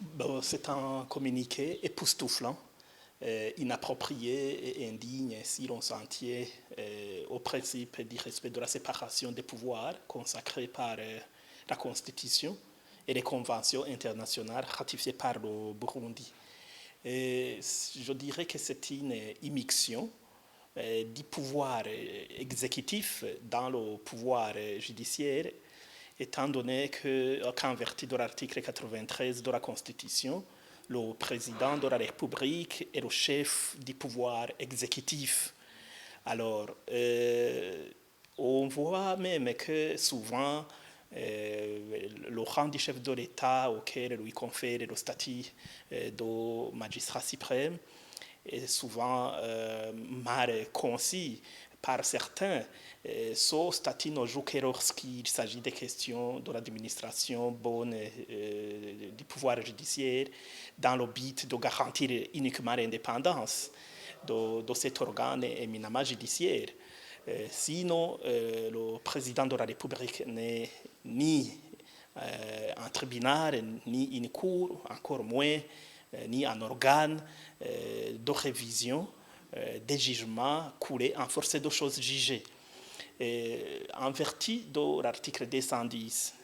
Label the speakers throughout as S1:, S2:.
S1: Bon, c'est un communiqué époustouflant, inapproprié et indigne si l'on s'en tient au principe du respect de la séparation des pouvoirs consacré par la Constitution et les conventions internationales ratifiées par le Burundi. Je dirais que c'est une immixtion du pouvoir exécutif dans le pouvoir judiciaire, étant donné qu'en vertu de l'article 93 de la Constitution, le président de la République est le chef du pouvoir exécutif. Alors, on voit même que souvent, le rang du chef de l'État auquel lui confère le statut de magistrat suprême est souvent mal concis par certains. Ce statut ne joue que lorsqu'il s'agit des questions de l'administration bonne du pouvoir judiciaire dans le but de garantir uniquement l'indépendance de cet organe éminemment judiciaire. Sinon, le président de la République n'est ni un tribunal, ni une cour, encore moins, ni un organe de révision des jugements coulés en force de choses jugées. En vertu de l'article 210,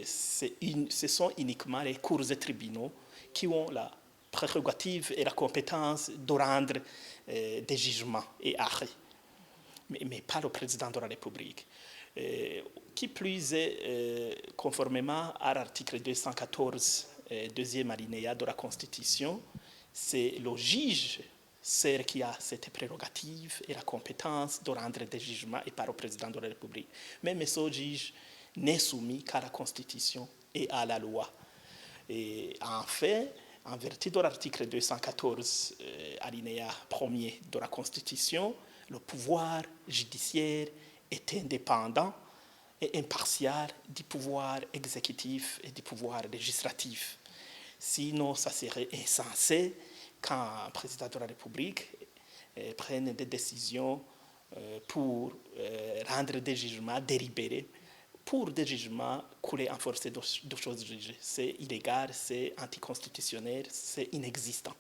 S1: ce sont uniquement les cours et tribunaux qui ont la prérogative et la compétence de rendre des jugements et arrêts, mais pas le président de la République. Qui plus est, conformément à l'article 214, deuxième alinéa de la Constitution, c'est le juge qui a cette prérogative et la compétence de rendre des jugements et pas le président de la République. Même ce juge n'est soumis qu'à la Constitution et à la loi. Et en fait, en vertu de l'article 214, alinéa 1er de la Constitution, le pouvoir judiciaire est indépendant et impartial du pouvoir exécutif et du pouvoir législatif. Sinon, ça serait insensé quand un président de la République prenne des décisions pour rendre des jugements délibérés, pour des jugements coulés en force de choses jugées. C'est illégal, c'est anticonstitutionnel, c'est inexistant.